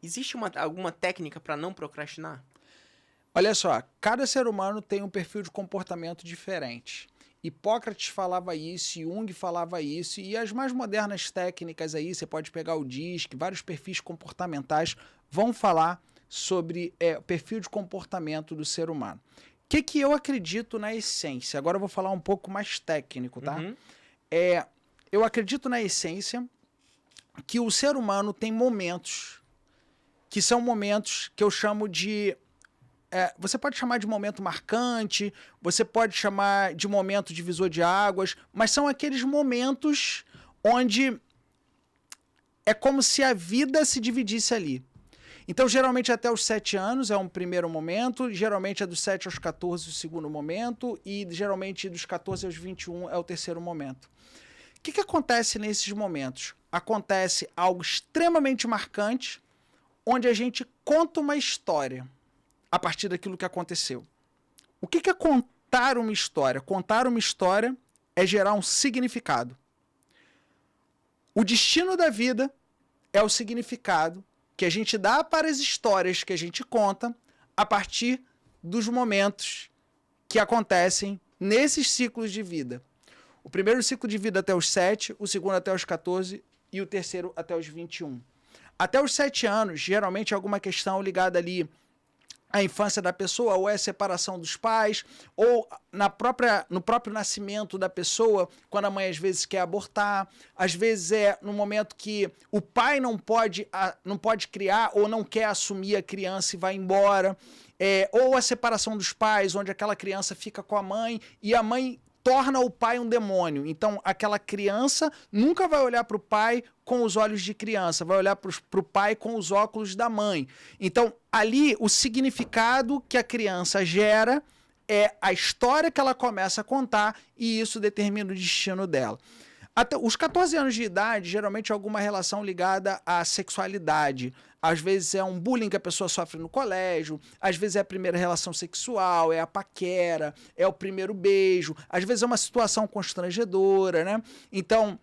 Existe alguma técnica para não procrastinar? Olha só, cada ser humano tem um perfil de comportamento diferente. Hipócrates falava isso, Jung falava isso, e as mais modernas técnicas aí, você pode pegar o DISC, vários perfis comportamentais vão falar sobre o perfil de comportamento do ser humano. O que eu acredito na essência? Agora eu vou falar um pouco mais técnico, tá? Uhum. Eu acredito na essência que o ser humano tem momentos que são momentos que eu chamo de você pode chamar de momento marcante, você pode chamar de momento divisor de águas, mas são aqueles momentos onde é como se a vida se dividisse ali. Então, geralmente até os 7 anos é um primeiro momento, geralmente é dos 7 aos 14 o segundo momento, e geralmente dos 14 aos 21 é o terceiro momento. O que acontece nesses momentos? Acontece algo extremamente marcante, onde a gente conta uma história a partir daquilo que aconteceu. O que é contar uma história? Contar uma história é gerar um significado. O destino da vida é o significado que a gente dá para as histórias que a gente conta a partir dos momentos que acontecem nesses ciclos de vida. O primeiro ciclo de vida até os 7, o segundo até os 14 e o terceiro até os 21. Até os 7 anos, geralmente alguma questão ligada ali a infância da pessoa, ou é a separação dos pais, ou no próprio nascimento da pessoa, quando a mãe às vezes quer abortar, às vezes é no momento que o pai não pode criar ou não quer assumir a criança e vai embora, ou a separação dos pais, onde aquela criança fica com a mãe e a mãe torna o pai um demônio. Então, aquela criança nunca vai olhar para o pai com os olhos de criança, vai olhar para o pai com os óculos da mãe. Então, ali, o significado que a criança gera é a história que ela começa a contar e isso determina o destino dela. Até os 14 anos de idade, geralmente, alguma relação ligada à sexualidade. Às vezes é um bullying que a pessoa sofre no colégio, às vezes é a primeira relação sexual, é a paquera, é o primeiro beijo, às vezes é uma situação constrangedora, né? Então,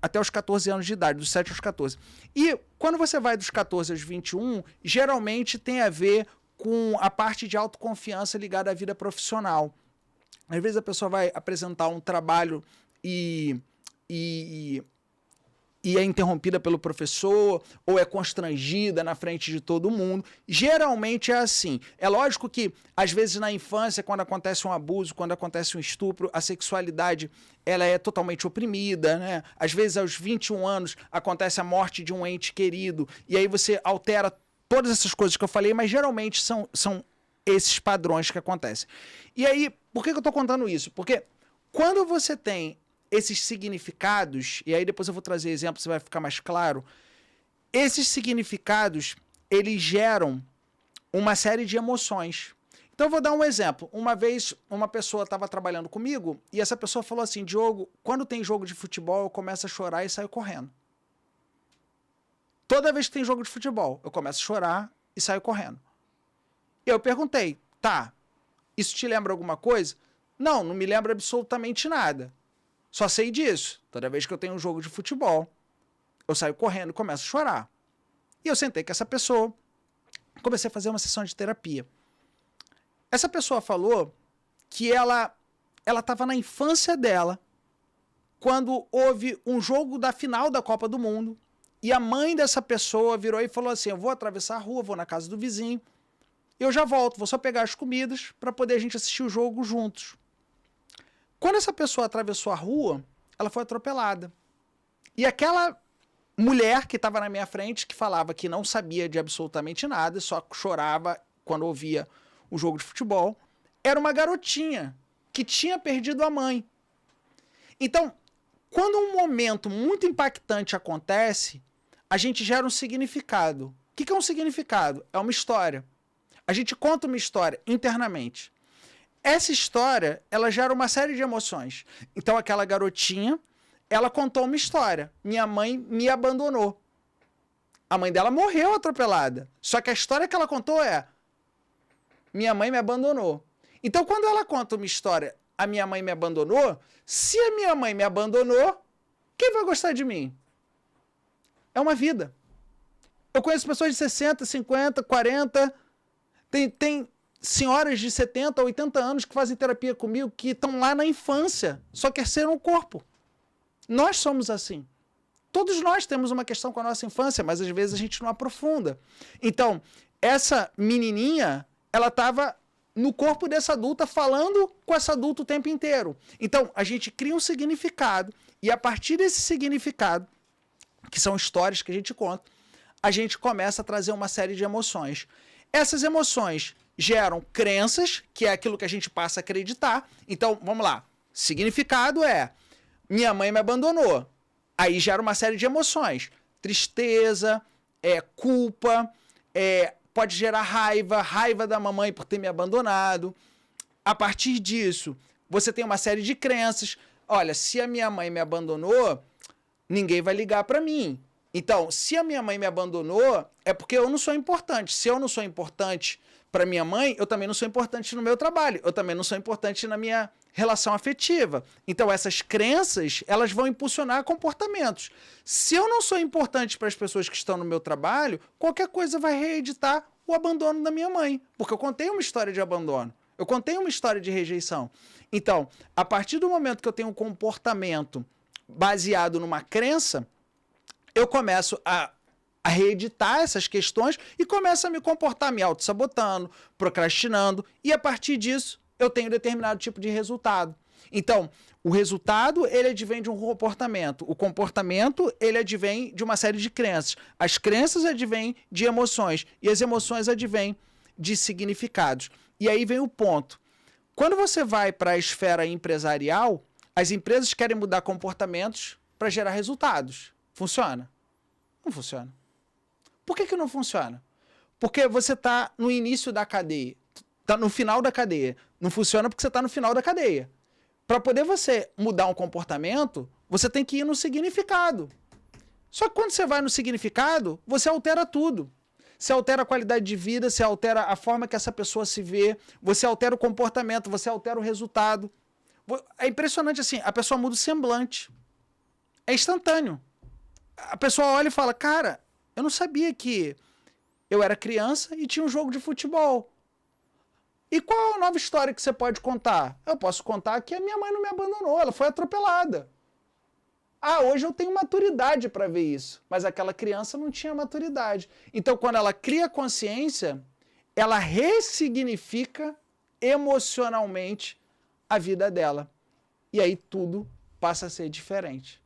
até os 14 anos de idade, dos 7 aos 14. E quando você vai dos 14 aos 21, geralmente tem a ver com a parte de autoconfiança ligada à vida profissional. Às vezes a pessoa vai apresentar um trabalho e é interrompida pelo professor, ou é constrangida na frente de todo mundo. Geralmente é assim. É lógico que, às vezes, na infância, quando acontece um abuso, quando acontece um estupro, a sexualidade ela é totalmente oprimida, né? Às vezes, aos 21 anos, acontece a morte de um ente querido, e aí você altera todas essas coisas que eu falei, mas geralmente são esses padrões que acontecem. E aí, por que eu estou contando isso? Porque quando você tem esses significados, e aí depois eu vou trazer exemplos, você vai ficar mais claro, esses significados, eles geram uma série de emoções. Então eu vou dar um exemplo. Uma vez uma pessoa estava trabalhando comigo e essa pessoa falou assim: Diogo, quando tem jogo de futebol eu começo a chorar e saio correndo. Toda vez que tem jogo de futebol eu começo a chorar e saio correndo. E eu perguntei: tá, isso te lembra alguma coisa? Não, não me lembra absolutamente nada. Só sei disso. Toda vez que eu tenho um jogo de futebol, eu saio correndo e começo a chorar. E eu sentei com essa pessoa, comecei a fazer uma sessão de terapia. Essa pessoa falou que ela estava na infância dela, quando houve um jogo da final da Copa do Mundo, e a mãe dessa pessoa virou e falou assim: eu vou atravessar a rua, vou na casa do vizinho, eu já volto, vou só pegar as comidas para poder a gente assistir o jogo juntos. Quando essa pessoa atravessou a rua, ela foi atropelada. E aquela mulher que estava na minha frente, que falava que não sabia de absolutamente nada, só chorava quando ouvia o jogo de futebol, era uma garotinha que tinha perdido a mãe. Então, quando um momento muito impactante acontece, a gente gera um significado. O que é um significado? É uma história. A gente conta uma história internamente. Essa história, ela gera uma série de emoções. Então, aquela garotinha, ela contou uma história. Minha mãe me abandonou. A mãe dela morreu atropelada. Só que a história que ela contou é: minha mãe me abandonou. Então, quando ela conta uma história, a minha mãe me abandonou, se a minha mãe me abandonou, quem vai gostar de mim? É uma vida. Eu conheço pessoas de 60, 50, 40. Tem senhoras de 70, 80 anos que fazem terapia comigo que estão lá na infância, só cresceram o corpo. Nós somos assim. Todos nós temos uma questão com a nossa infância, mas às vezes a gente não aprofunda. Então, essa menininha, ela estava no corpo dessa adulta, falando com essa adulta o tempo inteiro. Então, a gente cria um significado, e a partir desse significado, que são histórias que a gente conta, a gente começa a trazer uma série de emoções. Essas emoções geram crenças, que é aquilo que a gente passa a acreditar. Então, vamos lá. Significado é: minha mãe me abandonou. Aí gera uma série de emoções. Tristeza, culpa, pode gerar raiva da mamãe por ter me abandonado. A partir disso, você tem uma série de crenças. Olha, se a minha mãe me abandonou, ninguém vai ligar para mim. Então, se a minha mãe me abandonou, é porque eu não sou importante. Se eu não sou importante para minha mãe, eu também não sou importante no meu trabalho. Eu também não sou importante na minha relação afetiva. Então, essas crenças, elas vão impulsionar comportamentos. Se eu não sou importante para as pessoas que estão no meu trabalho, qualquer coisa vai reeditar o abandono da minha mãe. Porque eu contei uma história de abandono. Eu contei uma história de rejeição. Então, a partir do momento que eu tenho um comportamento baseado numa crença, eu começo a reeditar essas questões e começo a me comportar me auto-sabotando, procrastinando, e a partir disso eu tenho determinado tipo de resultado. Então, o resultado, ele advém de um comportamento. O comportamento, ele advém de uma série de crenças. As crenças advêm de emoções e as emoções advêm de significados. E aí vem o ponto. Quando você vai para a esfera empresarial, as empresas querem mudar comportamentos para gerar resultados. Funciona? Não funciona. Por que não funciona? Porque você está no início da cadeia, está no final da cadeia. Não funciona porque você está no final da cadeia. Para poder você mudar um comportamento, você tem que ir no significado. Só que quando você vai no significado, você altera tudo. Você altera a qualidade de vida, você altera a forma que essa pessoa se vê, você altera o comportamento, você altera o resultado. É impressionante assim, a pessoa muda o semblante. É instantâneo. A pessoa olha e fala, cara, eu não sabia que eu era criança e tinha um jogo de futebol. E qual é a nova história que você pode contar? Eu posso contar que a minha mãe não me abandonou, ela foi atropelada. Ah, hoje eu tenho maturidade para ver isso, mas aquela criança não tinha maturidade. Então, quando ela cria consciência, ela ressignifica emocionalmente a vida dela. E aí tudo passa a ser diferente.